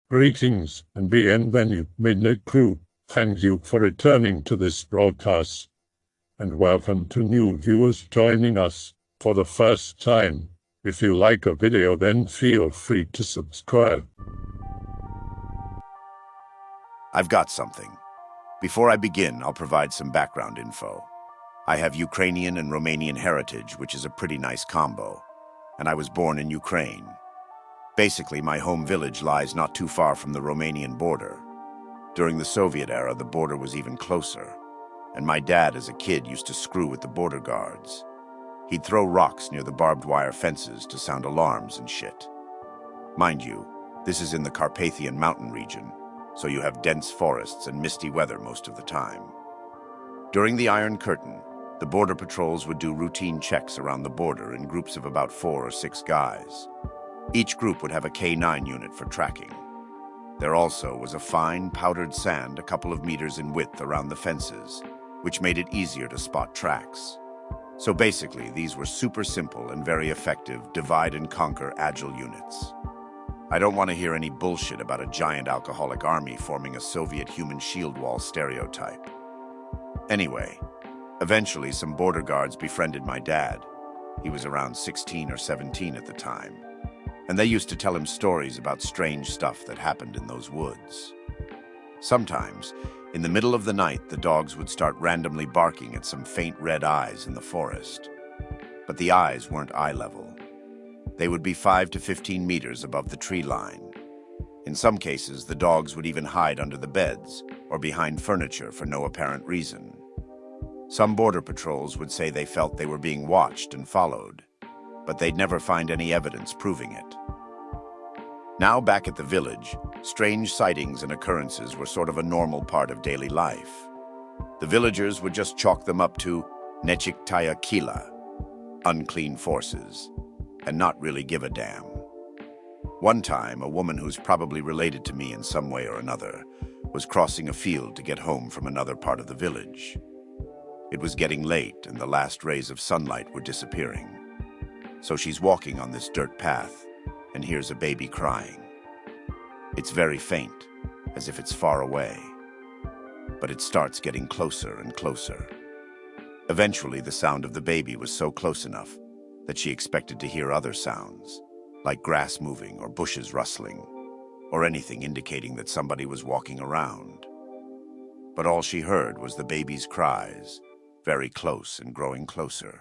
Greetings and bienvenue, Midnight Crew. Thank you for returning to this broadcast, and welcome to new viewers joining us for the first time. If you like a video, then feel free to subscribe. I've got something. Before I begin, I'll provide some background info. I have Ukrainian and Romanian heritage, which is a pretty nice combo, and I was born in Ukraine. Basically, my home village lies not too far from the Romanian border. During the Soviet era, the border was even closer, and my dad as a kid used to screw with the border guards. He'd throw rocks near the barbed wire fences to sound alarms and shit. Mind you, this is in the Carpathian mountain region, so you have dense forests and misty weather most of the time. During the Iron Curtain, the border patrols would do routine checks around the border in groups of about 4 or 6 guys. Each group would have a K9 unit for tracking. There also was a fine, powdered sand a couple of meters in width around the fences, which made it easier to spot tracks. So basically, these were super simple and very effective divide-and-conquer agile units. I don't want to hear any bullshit about a giant alcoholic army forming a Soviet human shield wall stereotype. Anyway, eventually some border guards befriended my dad. He was around 16 or 17 at the time, and they used to tell him stories about strange stuff that happened in those woods. Sometimes, in the middle of the night, the dogs would start randomly barking at some faint red eyes in the forest. But the eyes weren't eye level. They would be 5 to 15 meters above the tree line. In some cases, the dogs would even hide under the beds or behind furniture for no apparent reason. Some border patrols would say they felt they were being watched and followed, but they'd never find any evidence proving it. Now back at the village, strange sightings and occurrences were sort of a normal part of daily life. The villagers would just chalk them up to Nechiktaya Kila, Unclean Forces, and not really give a damn. One time, a woman who's probably related to me in some way or another was crossing a field to get home from another part of the village. It was getting late and the last rays of sunlight were disappearing. So she's walking on this dirt path and hears a baby crying. It's very faint, as if it's far away, but it starts getting closer and closer. Eventually, the sound of the baby was so close enough that she expected to hear other sounds, like grass moving or bushes rustling, or anything indicating that somebody was walking around. But all she heard was the baby's cries, very close and growing closer.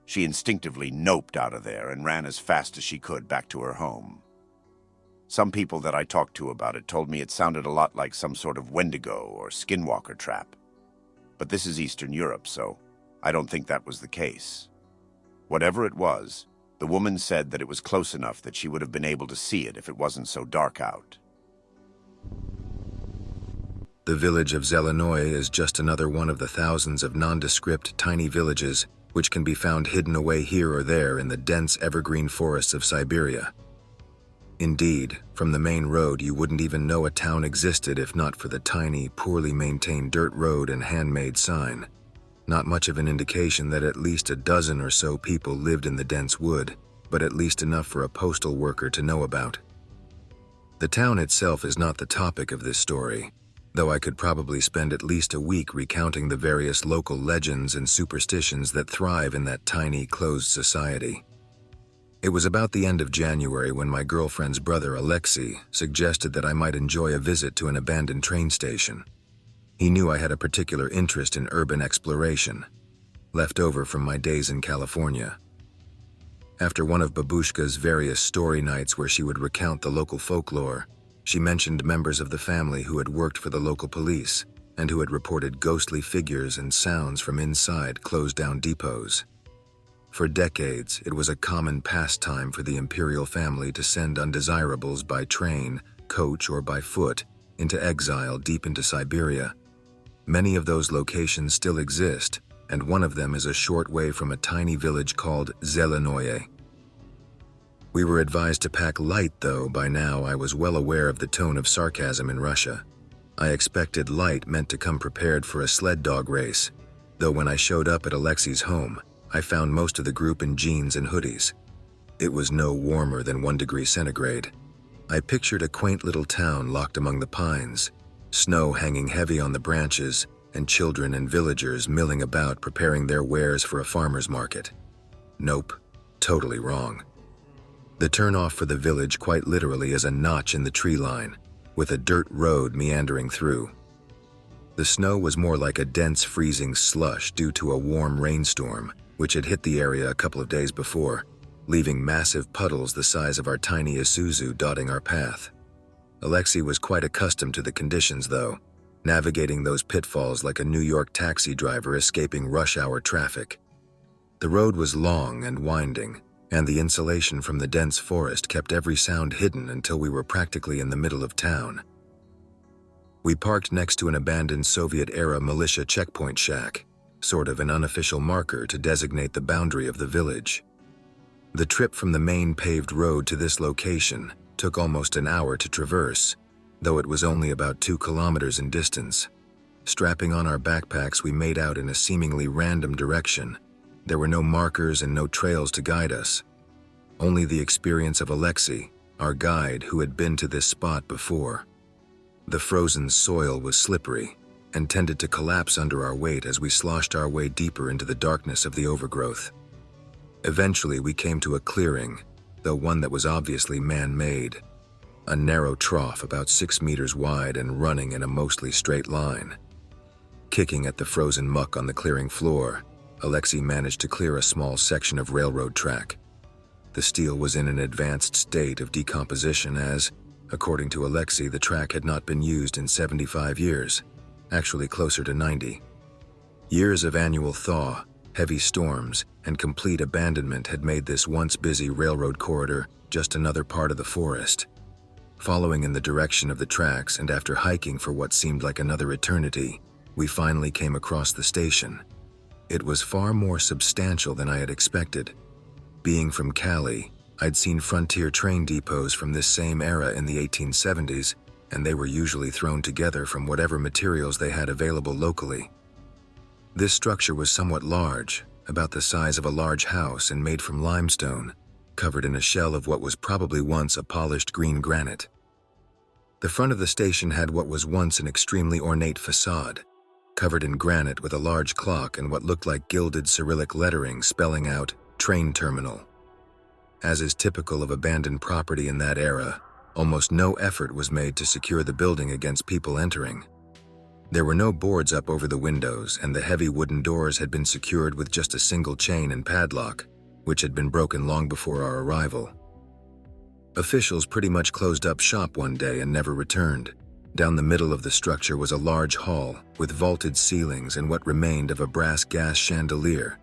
She instinctively noped out of there and ran as fast as she could back to her home. Some people that I talked to about it told me it sounded a lot like some sort of Wendigo or skinwalker trap. But this is Eastern Europe, so I don't think that was the case. Whatever it was, the woman said that it was close enough that she would have been able to see it if it wasn't so dark out. The village of Zelenoye is just another one of the thousands of nondescript tiny villages which can be found hidden away here or there in the dense evergreen forests of Siberia. Indeed, from the main road you wouldn't even know a town existed if not for the tiny, poorly maintained dirt road and handmade sign. Not much of an indication that at least a dozen or so people lived in the dense wood, but at least enough for a postal worker to know about. The town itself is not the topic of this story, though I could probably spend at least a week recounting the various local legends and superstitions that thrive in that tiny, closed society. It was about the end of January when my girlfriend's brother, Alexei, suggested that I might enjoy a visit to an abandoned train station. He knew I had a particular interest in urban exploration, left over from my days in California. After one of Babushka's various story nights where she would recount the local folklore, she mentioned members of the family who had worked for the local police and who had reported ghostly figures and sounds from inside closed-down depots. For decades, it was a common pastime for the imperial family to send undesirables by train, coach, or by foot into exile deep into Siberia. Many of those locations still exist, and one of them is a short way from a tiny village called Zelenoye. We were advised to pack light, though by now I was well aware of the tone of sarcasm in Russia. I expected light meant to come prepared for a sled dog race, though when I showed up at Alexei's home, I found most of the group in jeans and hoodies. It was no warmer than 1 degree centigrade. I pictured a quaint little town locked among the pines, snow hanging heavy on the branches, and children and villagers milling about preparing their wares for a farmer's market. Nope, totally wrong. The turnoff for the village quite literally is a notch in the tree line, with a dirt road meandering through. The snow was more like a dense freezing slush due to a warm rainstorm, which had hit the area a couple of days before, leaving massive puddles the size of our tiny Isuzu dotting our path. Alexei was quite accustomed to the conditions, though, navigating those pitfalls like a New York taxi driver escaping rush hour traffic. The road was long and winding, and the insulation from the dense forest kept every sound hidden until we were practically in the middle of town. We parked next to an abandoned Soviet-era militia checkpoint shack, sort of an unofficial marker to designate the boundary of the village. The trip from the main paved road to this location took almost an hour to traverse, though it was only about 2 kilometers in distance. Strapping on our backpacks, we made out in a seemingly random direction. There were no markers and no trails to guide us. Only the experience of Alexei, our guide who had been to this spot before. The frozen soil was slippery and tended to collapse under our weight as we sloshed our way deeper into the darkness of the overgrowth. Eventually, we came to a clearing, though one that was obviously man-made. A narrow trough about 6 meters wide and running in a mostly straight line. Kicking at the frozen muck on the clearing floor, Alexei managed to clear a small section of railroad track. The steel was in an advanced state of decomposition as, according to Alexei, the track had not been used in 75 years, actually closer to 90. Years of annual thaw, heavy storms, and complete abandonment had made this once busy railroad corridor just another part of the forest. Following in the direction of the tracks and after hiking for what seemed like another eternity, we finally came across the station. It was far more substantial than I had expected. Being from Cali, I'd seen frontier train depots from this same era in the 1870s, and they were usually thrown together from whatever materials they had available locally. This structure was somewhat large, about the size of a large house and made from limestone, covered in a shell of what was probably once a polished green granite. The front of the station had what was once an extremely ornate facade, covered in granite with a large clock and what looked like gilded Cyrillic lettering spelling out "Train Terminal." As is typical of abandoned property in that era, almost no effort was made to secure the building against people entering. There were no boards up over the windows, and the heavy wooden doors had been secured with just a single chain and padlock, which had been broken long before our arrival. Officials pretty much closed up shop one day and never returned. Down the middle of the structure was a large hall with vaulted ceilings and what remained of a brass gas chandelier.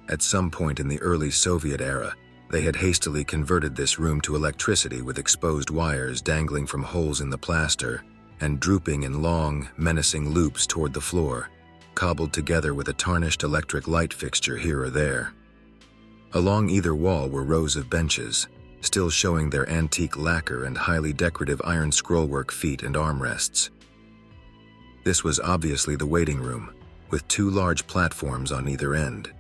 At some point in the early Soviet era, they had hastily converted this room to electricity with exposed wires dangling from holes in the plaster and drooping in long, menacing loops toward the floor, cobbled together with a tarnished electric light fixture here or there. Along either wall were rows of benches, still showing their antique lacquer and highly decorative iron scrollwork feet and armrests. This was obviously the waiting room, with 2 large platforms on either end.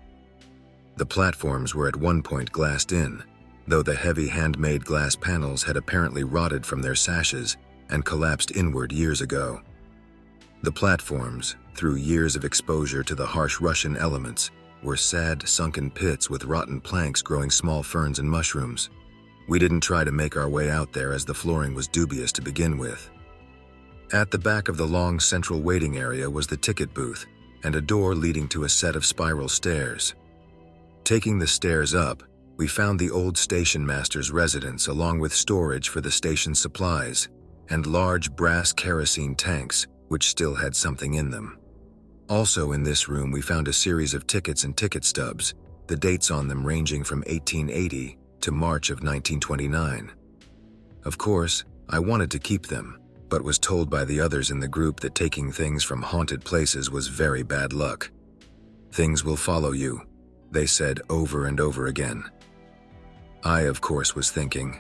The platforms were at one point glassed in, though the heavy handmade glass panels had apparently rotted from their sashes and collapsed inward years ago. The platforms, through years of exposure to the harsh Russian elements, were sad, sunken pits with rotten planks growing small ferns and mushrooms. We didn't try to make our way out there as the flooring was dubious to begin with. At the back of the long central waiting area was the ticket booth and a door leading to a set of spiral stairs. Taking the stairs up, we found the old station master's residence along with storage for the station's supplies and large brass kerosene tanks which still had something in them. Also in this room we found a series of tickets and ticket stubs, the dates on them ranging from 1880 to March of 1929. Of course, I wanted to keep them, but was told by the others in the group that taking things from haunted places was very bad luck. "Things will follow you," they said over and over again. I, of course, was thinking,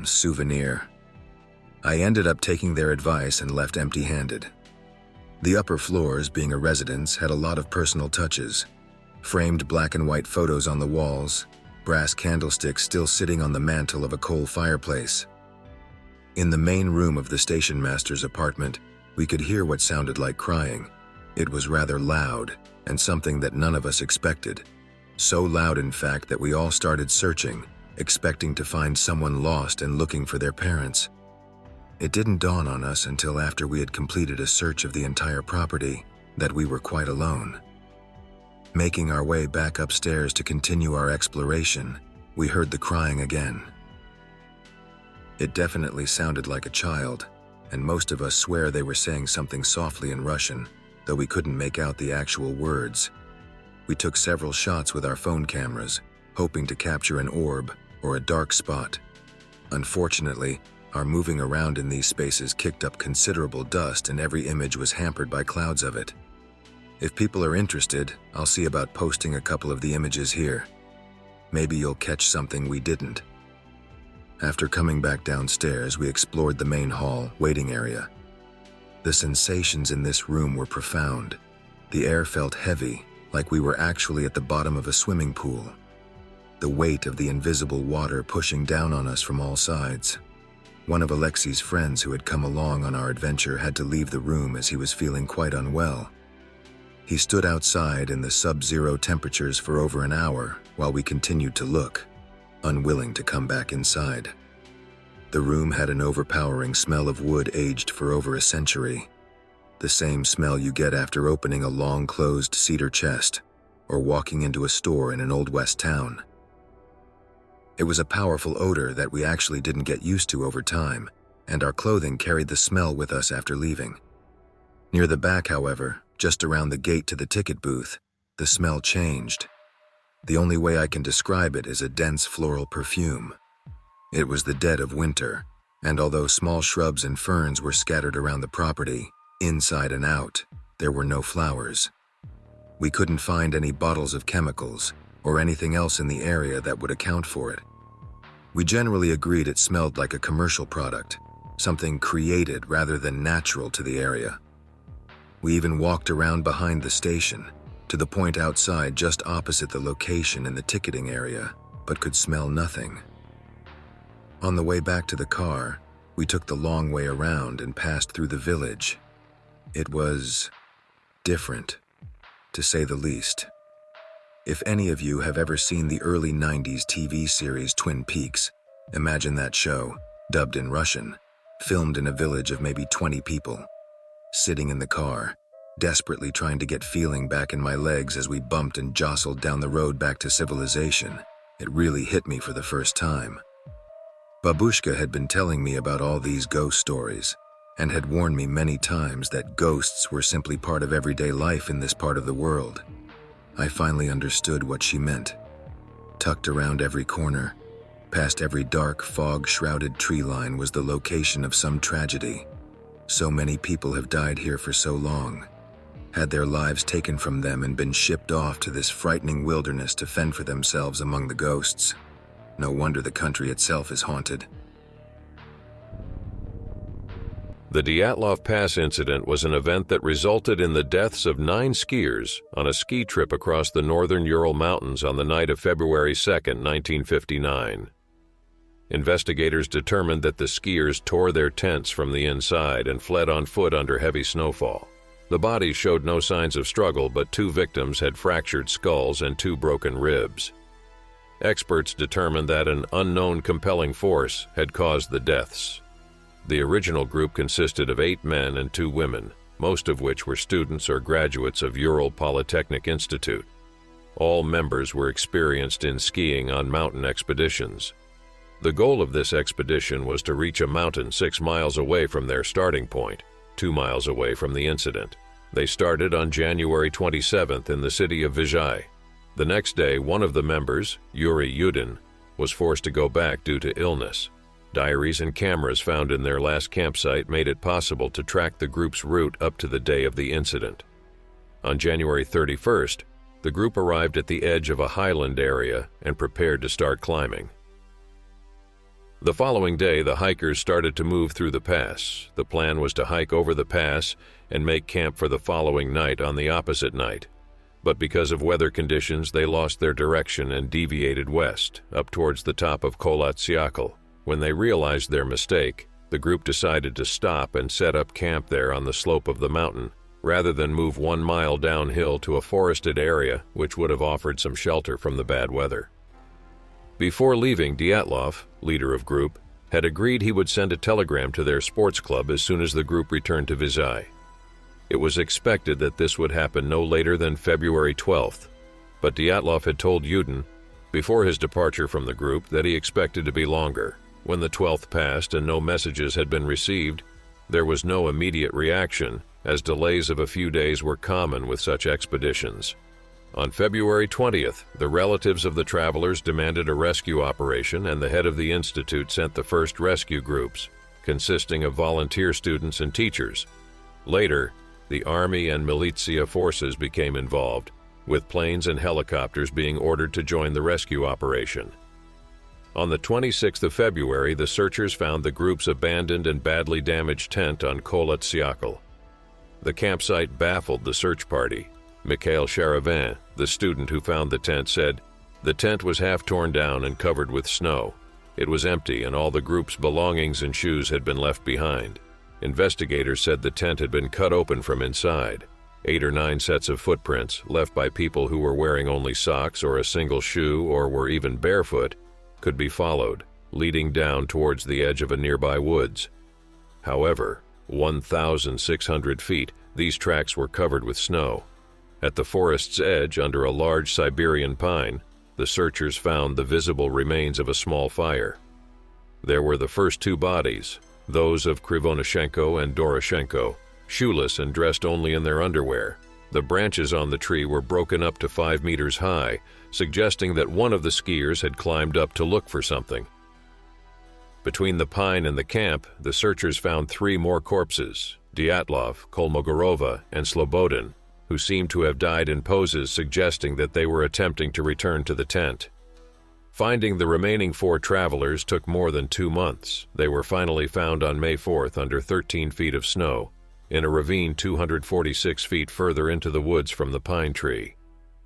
souvenir. I ended up taking their advice and left empty-handed. The upper floors, being a residence, had a lot of personal touches. Framed black and white photos on the walls, brass candlesticks still sitting on the mantel of a coal fireplace. In the main room of the station master's apartment, we could hear what sounded like crying. It was rather loud, and something that none of us expected. So loud, in fact, that we all started searching, expecting to find someone lost and looking for their parents. It didn't dawn on us until after we had completed a search of the entire property that we were quite alone. Making our way back upstairs to continue our exploration, we heard the crying again. It definitely sounded like a child, and most of us swear they were saying something softly in Russian, though we couldn't make out the actual words. We took several shots with our phone cameras, hoping to capture an orb or a dark spot. Unfortunately, our moving around in these spaces kicked up considerable dust, and every image was hampered by clouds of it. If people are interested, I'll see about posting a couple of the images here. Maybe you'll catch something we didn't. After coming back downstairs, we explored the main hall, waiting area. The sensations in this room were profound. The air felt heavy, like we were actually at the bottom of a swimming pool. The weight of the invisible water pushing down on us from all sides. One of Alexei's friends who had come along on our adventure had to leave the room as he was feeling quite unwell. He stood outside in the sub-zero temperatures for over an hour while we continued to look, unwilling to come back inside. The room had an overpowering smell of wood aged for over a century. The same smell you get after opening a long closed cedar chest or walking into a store in an old west town. It was a powerful odor that we actually didn't get used to over time, and our clothing carried the smell with us after leaving. Near the back, however, just around the gate to the ticket booth, the smell changed. The only way I can describe it is a dense floral perfume. It was the dead of winter, and although small shrubs and ferns were scattered around the property, inside and out, there were no flowers. We couldn't find any bottles of chemicals or anything else in the area that would account for it. We generally agreed it smelled like a commercial product, something created rather than natural to the area. We even walked around behind the station, to the point outside just opposite the location in the ticketing area, but could smell nothing. On the way back to the car, we took the long way around and passed through the village. It was different, to say the least. If any of you have ever seen the early 90s TV series Twin Peaks, imagine that show, dubbed in Russian, filmed in a village of maybe 20 people. Sitting in the car, desperately trying to get feeling back in my legs as we bumped and jostled down the road back to civilization, it really hit me for the first time. Babushka had been telling me about all these ghost stories, and had warned me many times that ghosts were simply part of everyday life in this part of the world. I finally understood what she meant. Tucked around every corner, past every dark, fog-shrouded tree line was the location of some tragedy. So many people have died here for so long, had their lives taken from them and been shipped off to this frightening wilderness to fend for themselves among the ghosts. No wonder the country itself is haunted. The Dyatlov Pass incident was an event that resulted in the deaths of 9 skiers on a ski trip across the northern Ural Mountains on the night of February 2, 1959. Investigators determined that the skiers tore their tents from the inside and fled on foot under heavy snowfall. The bodies showed no signs of struggle, but 2 victims had fractured skulls and 2 broken ribs. Experts determined that an unknown compelling force had caused the deaths. The original group consisted of 8 men and 2 women, most of which were students or graduates of Ural Polytechnic Institute. All members were experienced in skiing on mountain expeditions. The goal of this expedition was to reach a mountain 6 miles away from their starting point, 2 miles away from the incident. They started on January 27th in the city of Vizhai. The next day, one of the members, Yuri Yudin, was forced to go back due to illness. Diaries and cameras found in their last campsite made it possible to track the group's route up to the day of the incident. On January 31st, the group arrived at the edge of a highland area and prepared to start climbing. The following day, the hikers started to move through the pass. The plan was to hike over the pass and make camp for the following night on the opposite night. But because of weather conditions, they lost their direction and deviated west, up towards the top of Kholat Syakhl. When they realized their mistake, the group decided to stop and set up camp there on the slope of the mountain, rather than move 1 mile downhill to a forested area which would have offered some shelter from the bad weather. Before leaving, Dyatlov, leader of group, had agreed he would send a telegram to their sports club as soon as the group returned to Vizhai. It was expected that this would happen no later than February 12th, but Dyatlov had told Yudin, before his departure from the group, that he expected to be longer. When the 12th passed and no messages had been received, there was no immediate reaction, as delays of a few days were common with such expeditions. On February 20th, the relatives of the travelers demanded a rescue operation, and the head of the institute sent the first rescue groups, consisting of volunteer students and teachers. Later, the Army and MITZU forces became involved, with planes and helicopters being ordered to join the rescue operation. On the 26th of February, the searchers found the group's abandoned and badly damaged tent on Kholat Syakhl. The campsite baffled the search party. Mikhail Sharavin, the student who found the tent, said, "The tent was half torn down and covered with snow. It was empty and all the group's belongings and shoes had been left behind. Investigators said the tent had been cut open from inside. 8 or 9 sets of footprints, left by people who were wearing only socks or a single shoe or were even barefoot, could be followed, leading down towards the edge of a nearby woods. However, 1,600 feet, these tracks were covered with snow. At the forest's edge, under a large Siberian pine, the searchers found the visible remains of a small fire. There were the first 2 bodies, those of Krivonyshenko and Doroshenko, shoeless and dressed only in their underwear. The branches on the tree were broken up to 5 meters high, suggesting that one of the skiers had climbed up to look for something. Between the pine and the camp, the searchers found 3 more corpses, Dyatlov, Kolmogorova, and Slobodin, who seemed to have died in poses suggesting that they were attempting to return to the tent. Finding the remaining 4 travelers took more than 2 months. They were finally found on May 4th under 13 feet of snow, in a ravine 246 feet further into the woods from the pine tree.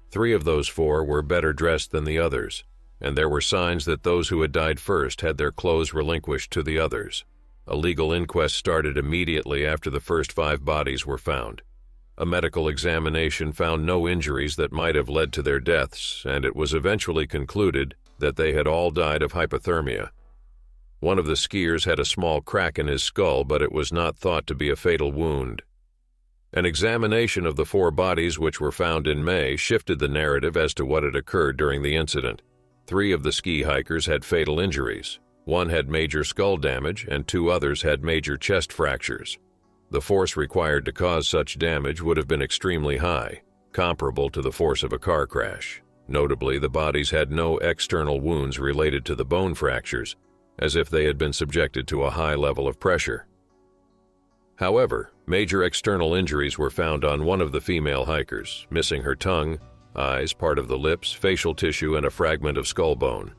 3 of those 4 were better dressed than the others, and there were signs that those who had died first had their clothes relinquished to the others. A legal inquest started immediately after the first 5 bodies were found. A medical examination found no injuries that might have led to their deaths, and it was eventually concluded that they had all died of hypothermia. One of the skiers had a small crack in his skull, but it was not thought to be a fatal wound. An examination of the 4 bodies which were found in May shifted the narrative as to what had occurred during the incident. 3 of the ski hikers had fatal injuries. 1 had major skull damage, and 2 others had major chest fractures. The force required to cause such damage would have been extremely high, comparable to the force of a car crash. Notably, the bodies had no external wounds related to the bone fractures, as if they had been subjected to a high level of pressure. However, major external injuries were found on one of the female hikers, missing her tongue, eyes, part of the lips, facial tissue, and a fragment of skull bone.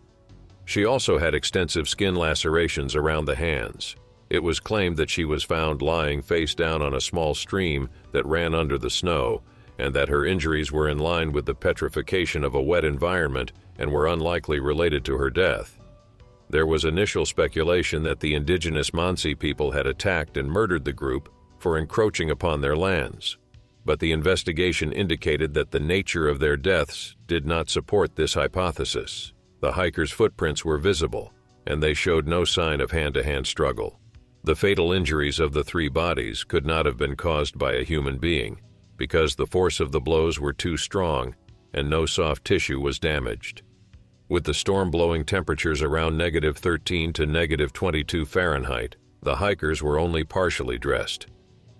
She also had extensive skin lacerations around the hands. It was claimed that she was found lying face down on a small stream that ran under the snow, and that her injuries were in line with the petrification of a wet environment and were unlikely related to her death. There was initial speculation that the indigenous Mansi people had attacked and murdered the group for encroaching upon their lands, but the investigation indicated that the nature of their deaths did not support this hypothesis. The hikers' footprints were visible, and they showed no sign of hand-to-hand struggle. The fatal injuries of the 3 bodies could not have been caused by a human being, because the force of the blows were too strong and no soft tissue was damaged. With the storm blowing temperatures around -13 to -22 Fahrenheit, the hikers were only partially dressed.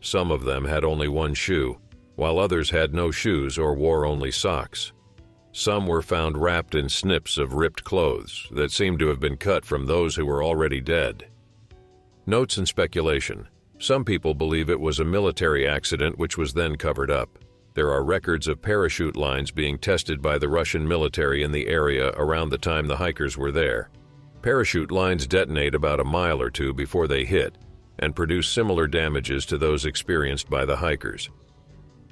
Some of them had only 1 shoe, while others had no shoes or wore only socks. Some were found wrapped in snips of ripped clothes that seemed to have been cut from those who were already dead. Notes and speculation. Some people believe it was a military accident which was then covered up. There are records of parachute lines being tested by the Russian military in the area around the time the hikers were there. Parachute lines detonate about a mile or 2 before they hit and produce similar damages to those experienced by the hikers.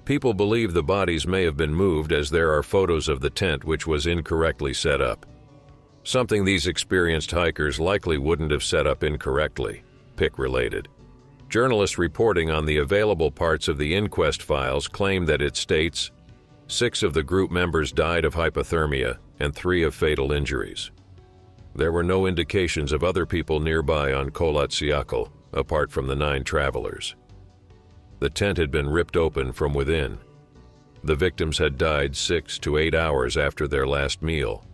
People believe the bodies may have been moved, as there are photos of the tent which was incorrectly set up. Something these experienced hikers likely wouldn't have set up incorrectly. pick-related. Journalists reporting on the available parts of the inquest files claim that it states 6 of the group members died of hypothermia and 3 of fatal injuries. There were no indications of other people nearby on Kolatsiakal, apart from the 9 travelers. The tent had been ripped open from within. The victims had died 6 to 8 hours after their last meal.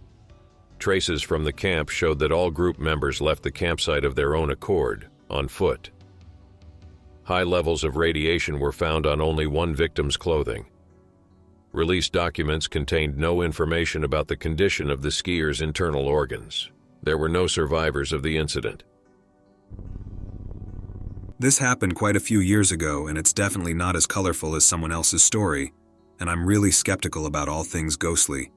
Traces from the camp showed that all group members left the campsite of their own accord, on foot. High levels of radiation were found on only one victim's clothing. Released documents contained no information about the condition of the skiers' internal organs. There were no survivors of the incident. This happened quite a few years ago, and it's definitely not as colorful as someone else's story, and I'm really skeptical about all things ghostly,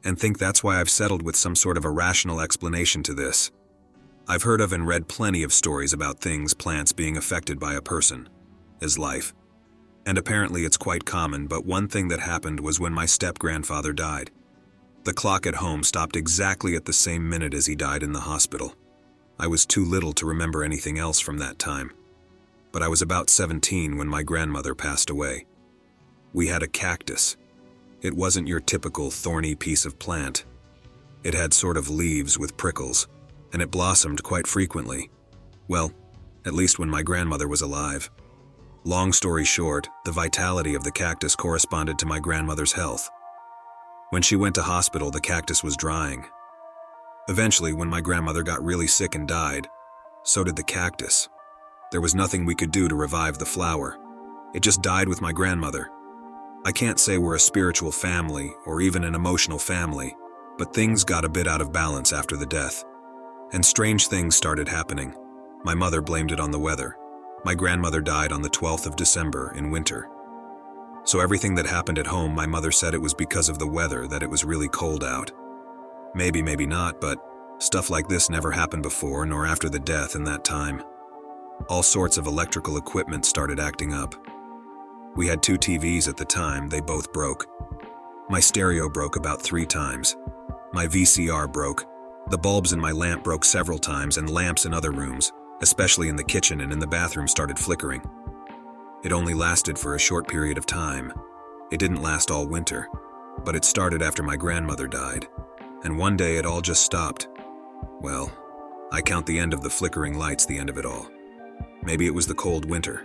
and think that's why I've settled with some sort of a rational explanation to this. I've heard of and read plenty of stories about things, plants being affected by a person, his life. And apparently it's quite common, but one thing that happened was when my step-grandfather died. The clock at home stopped exactly at the same minute as he died in the hospital. I was too little to remember anything else from that time. But I was about 17 when my grandmother passed away. We had a cactus. It wasn't your typical thorny piece of plant. It had sort of leaves with prickles, and it blossomed quite frequently. Well, at least when my grandmother was alive. Long story short, the vitality of the cactus corresponded to my grandmother's health. When she went to hospital, the cactus was drying. Eventually, when my grandmother got really sick and died, so did the cactus. There was nothing we could do to revive the flower. It just died with my grandmother. I can't say we're a spiritual family or even an emotional family, but things got a bit out of balance after the death. And strange things started happening. My mother blamed it on the weather. My grandmother died on the 12th of December in winter. So everything that happened at home, my mother said it was because of the weather, that it was really cold out. Maybe, maybe not, but stuff like this never happened before nor after the death in that time. All sorts of electrical equipment started acting up. We had 2 TVs at the time, they both broke. My stereo broke about 3 times. My VCR broke. The bulbs in my lamp broke several times, and lamps in other rooms, especially in the kitchen and in the bathroom, started flickering. It only lasted for a short period of time. It didn't last all winter, but it started after my grandmother died, and one day it all just stopped. Well, I count the end of the flickering lights the end of it all. Maybe it was the cold winter,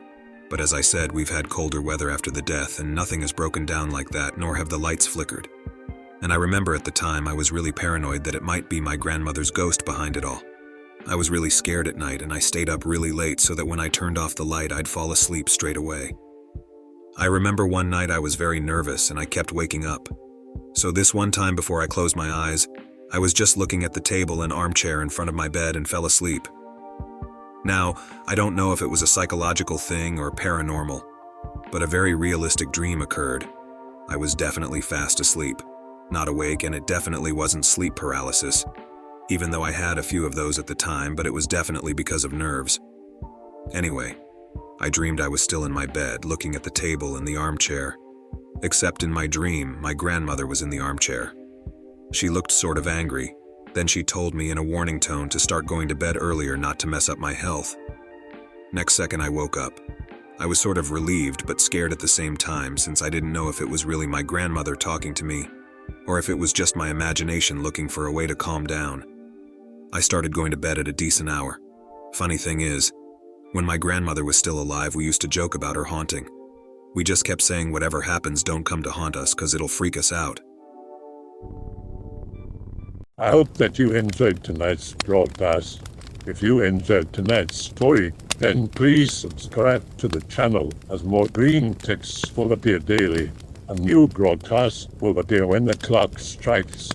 but as I said, we've had colder weather after the death, and nothing has broken down like that, nor have the lights flickered. And I remember at the time I was really paranoid that it might be my grandmother's ghost behind it all. I was really scared at night, and I stayed up really late so that when I turned off the light, I'd fall asleep straight away. I remember one night I was very nervous and I kept waking up. So this one time before I closed my eyes, I was just looking at the table and armchair in front of my bed and fell asleep. Now, I don't know if it was a psychological thing or paranormal, but a very realistic dream occurred. I was definitely fast asleep, not awake, and it definitely wasn't sleep paralysis, even though I had a few of those at the time, but it was definitely because of nerves. Anyway, I dreamed I was still in my bed, looking at the table and the armchair. Except in my dream, my grandmother was in the armchair. She looked sort of angry. Then she told me in a warning tone to start going to bed earlier, not to mess up my health. Next second I woke up. I was sort of relieved but scared at the same time, since I didn't know if it was really my grandmother talking to me, or if it was just my imagination looking for a way to calm down. I started going to bed at a decent hour. Funny thing is, when my grandmother was still alive, we used to joke about her haunting. We just kept saying, whatever happens, don't come to haunt us, 'cause it'll freak us out. I hope that you enjoyed tonight's broadcast. If you enjoyed tonight's story, then please subscribe to the channel, as more green texts will appear daily. A new broadcast will appear when the clock strikes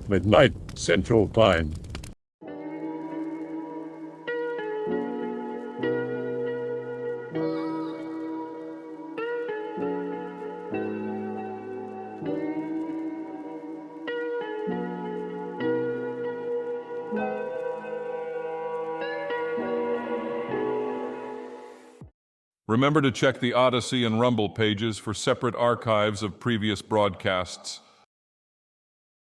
midnight Central Time. Remember to check the Odyssey and Rumble pages for separate archives of previous broadcasts.